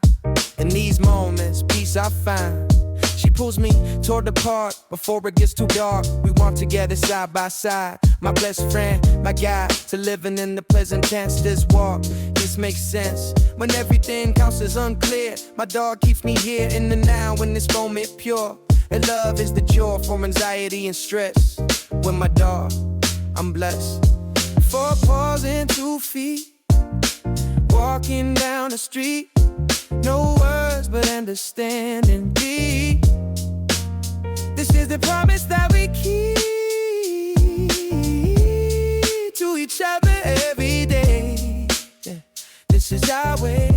In these moments, peace I find. She pulls me toward the park before it gets too dark. We walk together side by side, my best friend, my guide to living in the pleasant tense. This walk, this makes sense when everything counts as unclear. My dog keeps me here in the now, in this moment pure. And love is the cure for anxiety and stress. With my dog, I'm blessed. 4 paws and 2 feet, walking down the street. No words but understanding deep. This is the promise that we keep to each other every day. Yeah, this is our way.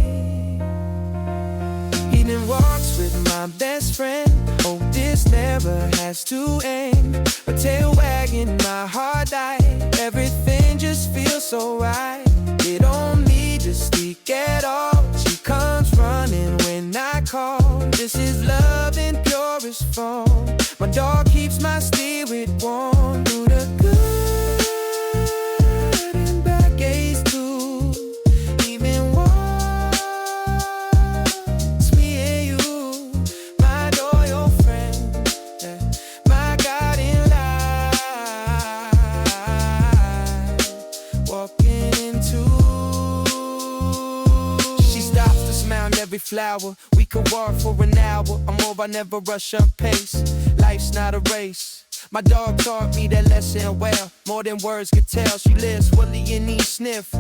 Evening walks with my best friend. Oh, this never has to end. A tail wagging, my heart died. Everything just feels so right. You don't need to speak at all. She comes running when I call. This is love in purest form. My dog keeps my spirit warm through the good and bad days too. Even once me and you, my loyal friend, yeah, my guiding light, walking into. She stops to smile on every flower. We could walk for an hour or more. I never rush up pace. Life's not a race. My dog taught me that lesson well, more than words could tell. She lives fully in each sniff.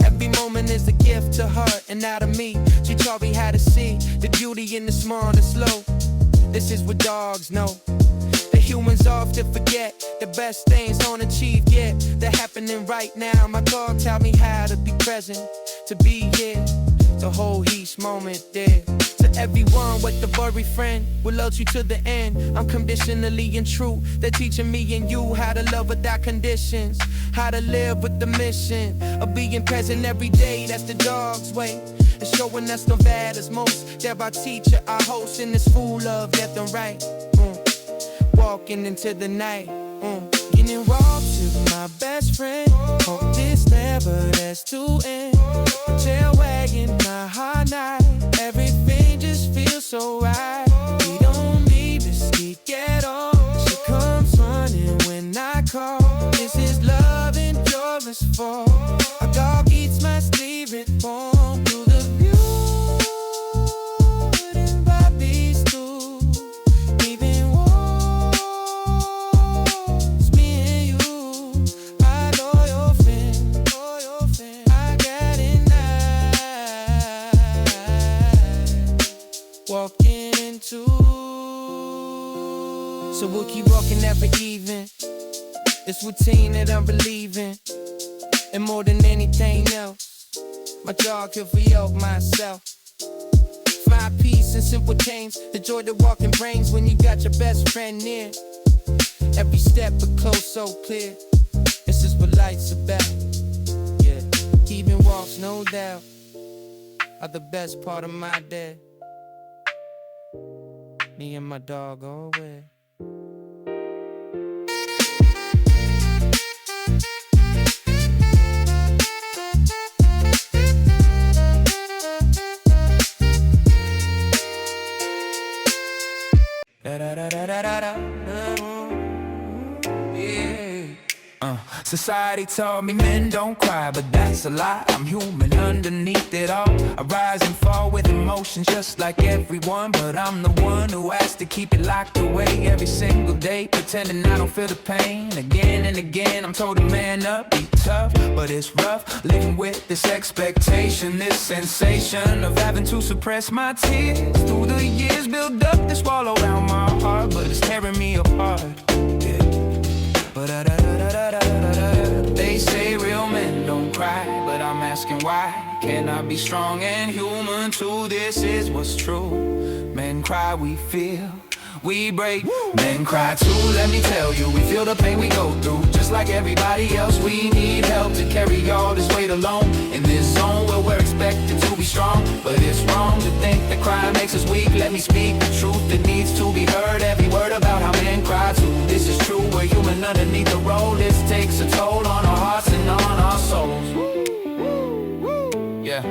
Every moment is a gift to her and now to me. She taught me how to see the beauty in the small and the slow. This is what dogs know. The humans often forget the best things don't achieve yet. They're happening right now. My dog taught me how to be present, to be here, to hold each moment there. To everyone with the furry friend, we'll love you to the end. Unconditionally and true. They're teaching me and you how to love without conditions, how to live with the mission of being present every day. That's the dog's way. And showing us no matters most. They're our teacher, our host, and it's full of left and right. Walking into the night. Getting walks with my best friend. Hope this never has to end. Tail wagging my heart night. Everything just feels so right. We don't need to speak at all. She comes running when I call. This is love in purest form. A dog eats my spirit form through the good and bad days too. Even once me and you, my loyal friend, I got it now. Walking into. So we'll keep walking every even. It's routine that I'm believing. And more than anything else, my dog could help myself. Find peace in simple things. The joy that walking brings when you got your best friend near. Every step but close so clear. This is what life's about. Yeah, even walks, no doubt, are the best part of my day. Me and my dog always. Society told me men don't cry, but that's a lie. I'm human underneath it all. I rise and fall with emotions just like everyone, but I'm the one who has to keep it locked away every single day, pretending I don't feel the pain. Again and again I'm told to man up, be tough, but it's rough living with this expectation, this sensation of having to suppress my tears. Through the years build up this wall around my heart, but it's tearing me apart. Yeah. They say real men don't cry, but I'm asking why. Can I be strong and human too? This is what's true. Men cry, we feel, we break. Men cry too, let me tell you. We feel the pain we go through, just like everybody else. We need help to carry all this weight alone. In this zone where we're expected to be strong, but it's wrong to think that crying makes us weak. Let me speak the truth that needs to be heard. Every word about how men cry too. This is true, we're human underneath the road. This takes a toll on our hearts and on our souls. Yeah,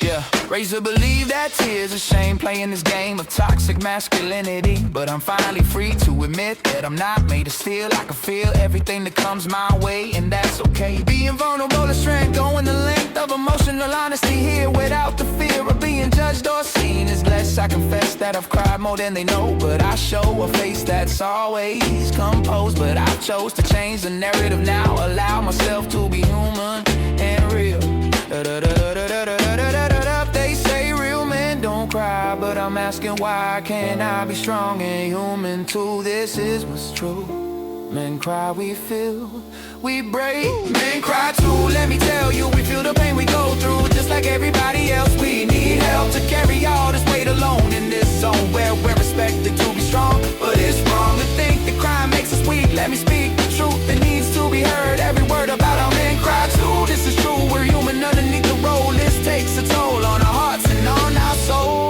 yeah. Raised to believe that tears a shame, playing this game of toxic masculinity. But I'm finally free to admit that I'm not made of steel. I can feel everything that comes my way, and that's okay. Being vulnerable is strength, going the length of emotional honesty here without the fear of being judged or seen is less. I confess that I've cried more than they know, but I show a face that's always composed. But I chose to change the narrative now, allow myself to be human and real. They say real men don't cry, but I'm asking why can't I be strong and human too? This is what's true. Men cry, we feel, we break. Men cry too, let me tell you, we feel the pain we go through just like everybody else. We need help to carry all this weight alone in this zone where we're expected to be strong. But it's wrong to think that crime makes us weak. Let me speak the truth that needs to be heard. Every word about our men cry too. This is true, we're human underneath the role. This takes a toll on our hearts and on our souls.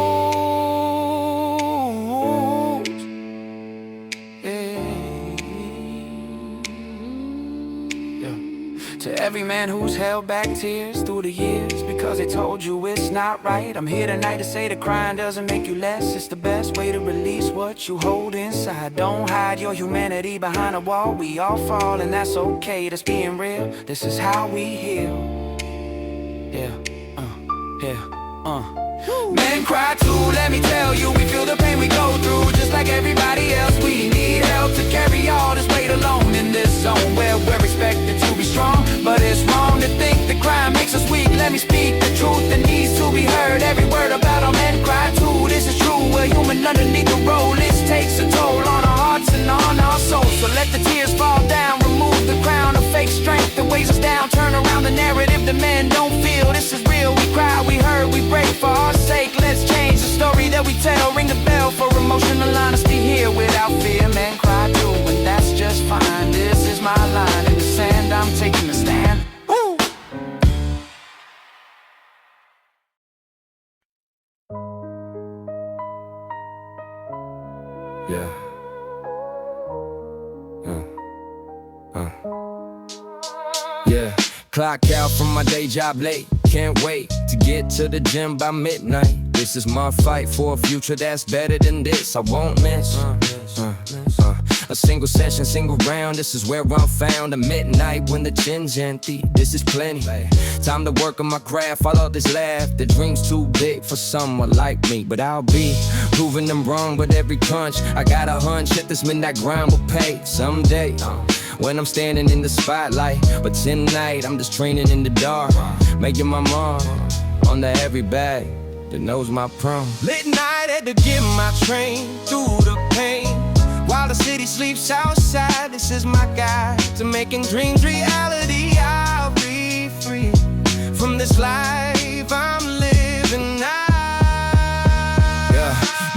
To every man who's held back tears through the years because they told you it's not right, I'm here tonight to say that crying doesn't make you less. It's the best way to release what you hold inside. Don't hide your humanity behind a wall. We all fall and that's okay, that's being real. This is how we heal. Men cry too, let me tell you, we feel the pain we go through just like everybody else. We need help to carry all this weight alone in this zone where we're expected to be strong. But it's wrong to think that crime makes us weak. Let me speak the truth that needs to be heard. Every word about our men cry too. This is true, we're human underneath the role. This takes a toll on our hearts and on our souls. So let the tears fall down, remove the crown of fake strength that weighs us down. Turn around the narrative that men don't feel. This is real, we cry, we hurt, we break for our sake. Let's change the story that we tell. Ring the bell for emotional honesty here without fear. Men cry too, and that's just fine. This is my line in the sand, I'm taking a stand. Woo! Yeah. Yeah. Clock out from my day job late. Can't wait to get to the gym by midnight. This is my fight for a future that's better than this. I won't miss a single session, single round. This is where I'm found. At midnight when the chin's empty. This is plenty. Time to work on my craft. Follow this laugh. The dream's too big for someone like me, but I'll be proving them wrong with every punch. I got a hunch that this midnight grind will pay someday. When I'm standing in the spotlight, but tonight I'm just training in the dark, making my mark on the heavy bag that knows my prom. Late night had to get my train through the pain while the city sleeps outside. This is my guide to making dreams reality. I'll be free from this life I'm living now.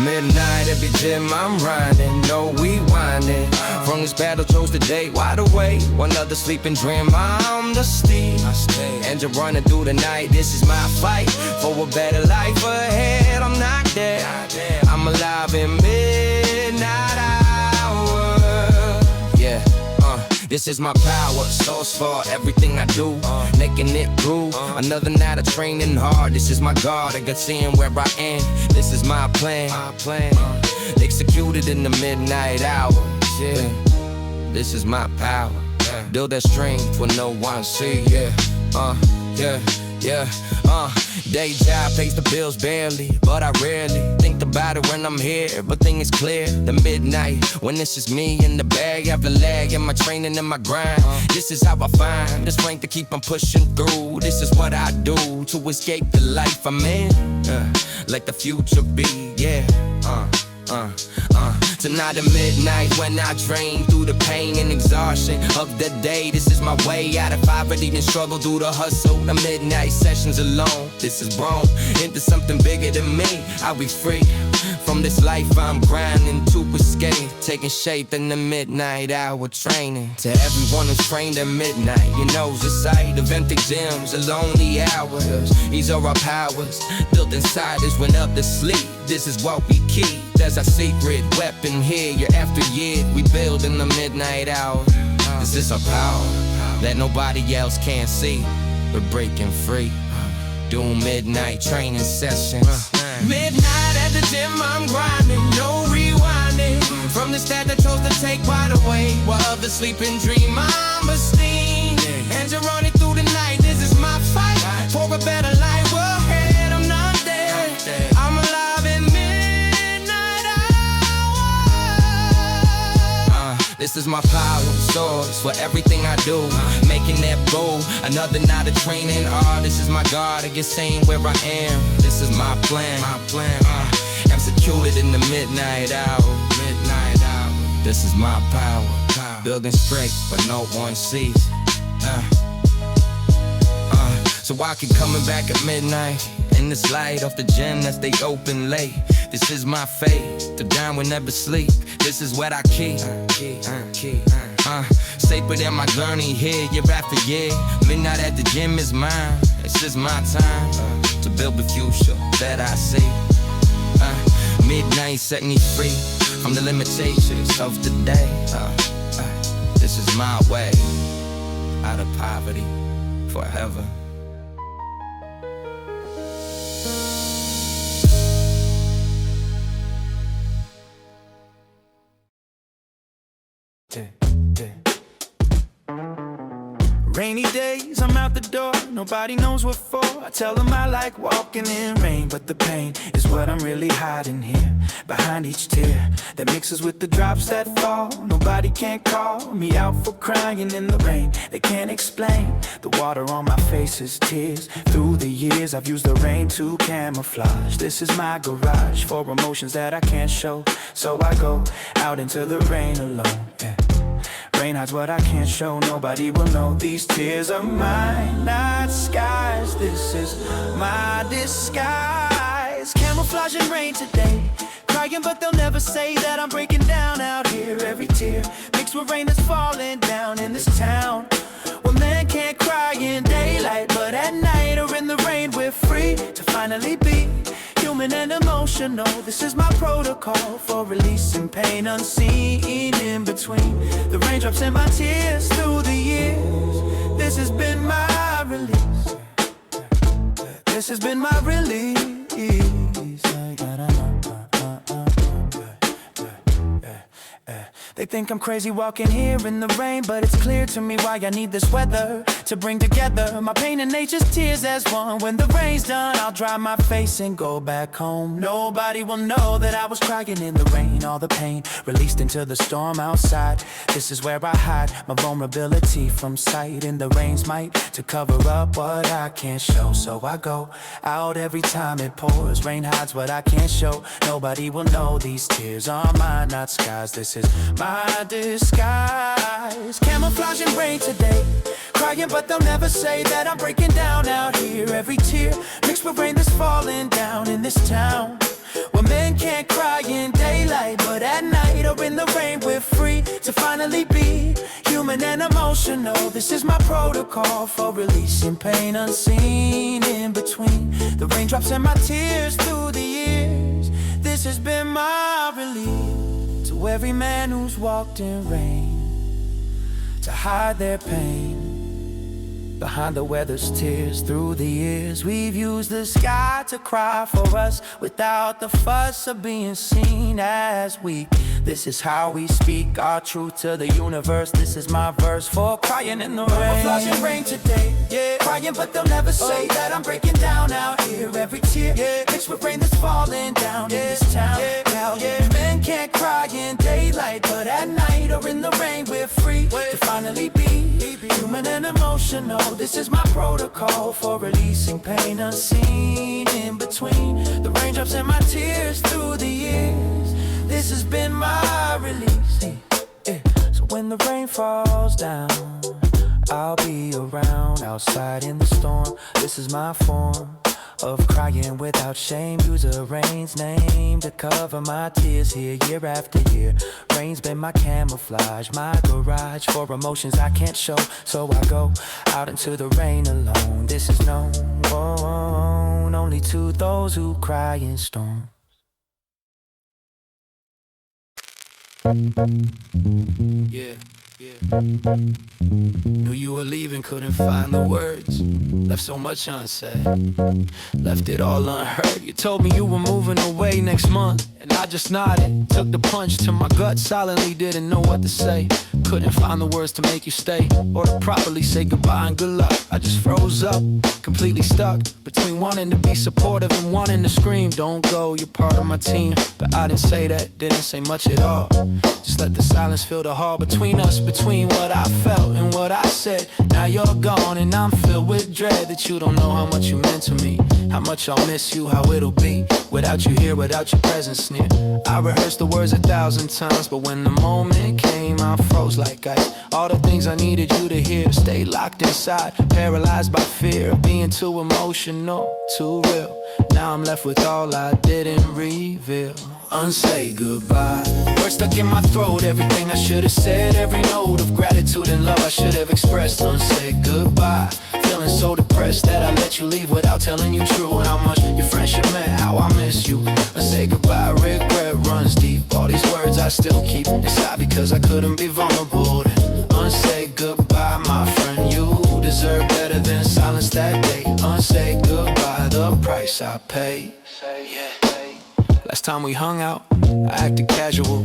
Midnight, every gym I'm riding, no we winding. From this battle, chose today, wide awake. One other sleeping dream, I'm the steed. And you're running through the night, this is my fight for a better life ahead. I'm not dead, I'm alive in midnight hour. Yeah, this is my power, source for everything I do, making it groove. Another night of training hard. This is my guard, I got seeing where I am. This is my plan, executed in the midnight hour. Yeah, this is my power. Build that strength when no one see. Day job pays the bills barely, but I rarely think about it when I'm here. But thing is clear, the midnight when it's just me in the bag, after lag in my training and my grind. This is how I find the strength to keep on pushing through. This is what I do to escape the life I'm in. Let the future be, yeah. Tonight at midnight when I drain through the pain and exhaustion of the day. This is my way out if I already didn't struggle through the hustle. The midnight sessions alone, this is grown into something bigger than me. I'll be free from this life I'm grinding to escape, taking shape in the midnight hour training. To everyone who's trained at midnight, you know the sight of empty gyms, the lonely hours. These are our powers, built inside us when up to sleep. This is what we keep. There's a secret weapon here, year after year we build in the midnight hour. This is our power that nobody else can see. We're breaking free. doing midnight training sessions. Midnight at the gym, I'm grinding, no rewinding. From the stat that chose to take wide away, while others sleep and dream, I'm a steam. And you're running through the night, this is my fight. For a better life, well, head, I'm not dead. I'm alive in midnight hour. This is my power source for everything I do. Making that bold, another night of training. This is my God, I get saying where I am. This is my plan, executed in the midnight hour. This is my power, building strength, but no one sees. So I keep coming back at midnight in this light off the gym that they open late. This is my fate, to dine will never sleep. This is what I keep. Safer than my journey here, year after year. Midnight at the gym is mine. This is my time to build the future that I see. Midnight set me free from the limitations of the day. This is my way out of poverty forever. Rainy days, I'm out the door, nobody knows what for. I tell them I like walking in rain, but the pain is what I'm really hiding here. Behind each tear that mixes with the drops that fall. Nobody can call me out for crying in the rain. They can't explain the water on my face is tears. Through the years I've used the rain to camouflage. This is my garage for emotions that I can't show. So I go out into the rain alone, yeah. Rain hides what I can't show, nobody will know. These tears are mine, not skies. This is my disguise. Camouflaging rain today, crying but they'll never say that I'm breaking down out here. Every tear mixed with rain that's falling down in this town. Well, men can't cry in daylight, but at night or in the rain we're free to finally be human and emotional. This is my protocol for releasing pain unseen in between the raindrops and my tears through the years. This has been my release. This has been my release. They think I'm crazy walking here in the rain, but it's clear to me why I need this weather to bring together my pain and nature's tears as one. When the rain's done, I'll dry my face and go back home. Nobody will know that I was crying in the rain. All the pain released into the storm outside. This is where I hide my vulnerability from sight. In the rain's might to cover up what I can't show. So I go out every time it pours. Rain hides what I can't show. Nobody will know these tears are mine, not skies. This is my disguise. Camouflaging rain today, crying but they'll never say that I'm breaking down out here. Every tear mixed with rain that's falling down in this town. Where men can't cry in daylight, but at night or in the rain we're free to finally be human and emotional. This is my protocol for releasing pain unseen in between the raindrops and my tears through the years. This has been my release to every man who's walked in rain to hide their pain behind the weather's tears. Through the years we've used the sky to cry for us without the fuss of being seen as weak. This is how we speak our truth to the universe. This is my verse for crying in the rain. Flashing rain today, yeah. Crying but they'll never say that I'm breaking down out here. Every tear, yeah, mixed with rain that's falling down in this town. Yeah. Men can't cry in daylight, but at night or in the rain we're free to finally be human and emotional. This is my protocol for releasing pain unseen in between the raindrops and my tears through the years. This has been my release. So when the rain falls down, I'll be around outside in the storm. This is my form of crying without shame. Use the rain's name to cover my tears here year after year. Rain's been my camouflage, my garage for emotions I can't show. So I go out into the rain alone. This is known only to those who cry in storm. Yeah. Knew you were leaving, couldn't find the words. Left so much unsaid, left it all unheard. You told me you were moving away next month, and I just nodded. Took the punch to my gut, silently didn't know what to say. Couldn't find the words to make you stay, or to properly say goodbye and good luck. I just froze up, completely stuck between wanting to be supportive and wanting to scream, don't go, you're part of my team. But I didn't say that, didn't say much at all. Just let the silence fill the hall between us, between what I felt and what I said. Now you're gone and I'm filled with dread that you don't know how much you meant to me, how much I'll miss you, how it'll be without you here, without your presence near. I rehearsed the words 1,000 times, but when the moment came, I froze like ice. All the things I needed you to hear stayed locked inside, paralyzed by fear of being too emotional, too real. Now I'm left with all I didn't reveal. Unsay goodbye, words stuck in my throat, everything I should have said, every note of gratitude and love I should have expressed. Unsay goodbye, feeling so depressed that I let you leave without telling you true how much your friendship meant, how I miss you. Unsay goodbye, regret runs deep, all these words I still keep inside because I couldn't be vulnerable. Unsay goodbye, my friend, you deserve better than silence that day. Unsay goodbye, the price I paid. Yeah. Last time we hung out, I acted casual,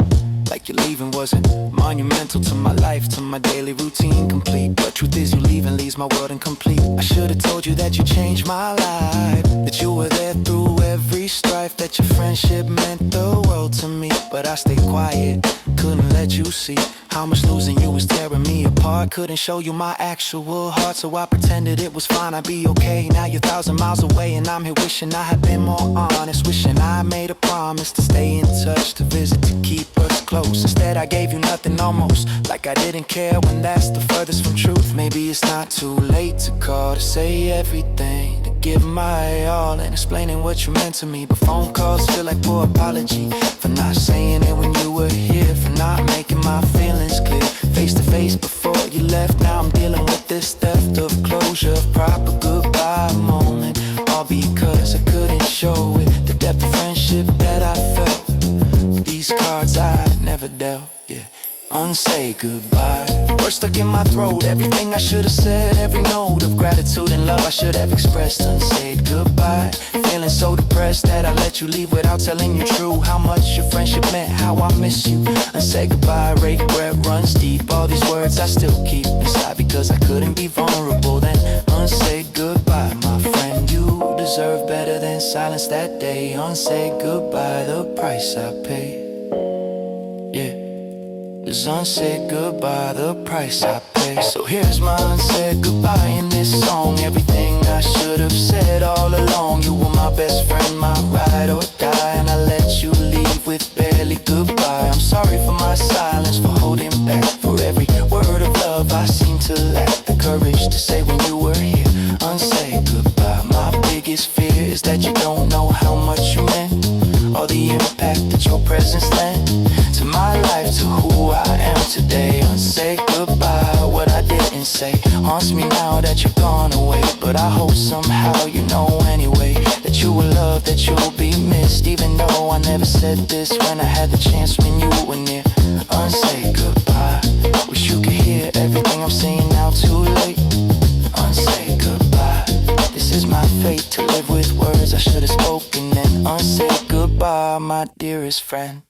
like your leaving wasn't monumental to my life, to my daily routine complete. But truth is you leaving leaves my world incomplete. I should have told you that you changed my life, that you were there through every strife, that your friendship meant the world to me. But I stayed quiet, couldn't let you see how much losing you was tearing me apart. Couldn't show you my actual heart, so I pretended it was fine, I'd be okay. Now you're 1,000 miles away and I'm here wishing I had been more honest, wishing I made a promise to stay in touch, to visit, to keep us close. Instead I gave you nothing, almost like I didn't care, when that's the furthest from truth. Maybe it's not too late to call, to say everything, to give my all and explaining what you meant to me. But phone calls feel like poor apology for not saying it when you were here, for not making my feelings clear face to face before you left. Now I'm dealing with this theft of closure, proper goodbye moment, all because I couldn't show it, the depth of friendship that I felt. These cards I never dealt, yeah. Unsay goodbye, words stuck in my throat, everything I should have said, every note of gratitude and love I should have expressed. Unsaid goodbye, feeling so depressed that I let you leave without telling you true how much your friendship meant, how I miss you. Unsay goodbye, regret runs deep, all these words I still keep inside because I couldn't be vulnerable. Then unsay goodbye, my friend, you deserve better than silence that day. Unsay goodbye, the price I paid. Yeah. This unsaid goodbye, the price I pay. So here's my unsaid goodbye in this song. Everything I should have said all along. You were my best friend, my ride or die, and I let you leave with barely goodbye. I'm sorry for my silence, for holding back, for every word of love I seem to lack the courage to say when you were here. Unsaid goodbye, my biggest fear is that you don't know how much you meant, or the impact that your presence lent to my life, to who I am today. Unsay goodbye, what I didn't say haunts me now that you're gone away. But I hope somehow you know anyway that you will love, that you'll be missed, even though I never said this when I had the chance when you were near. Unsay goodbye, wish you could hear everything I'm saying now, too late. Unsay goodbye, this is my fate, to live with words I should have spoken. And unsay goodbye, my dearest friend.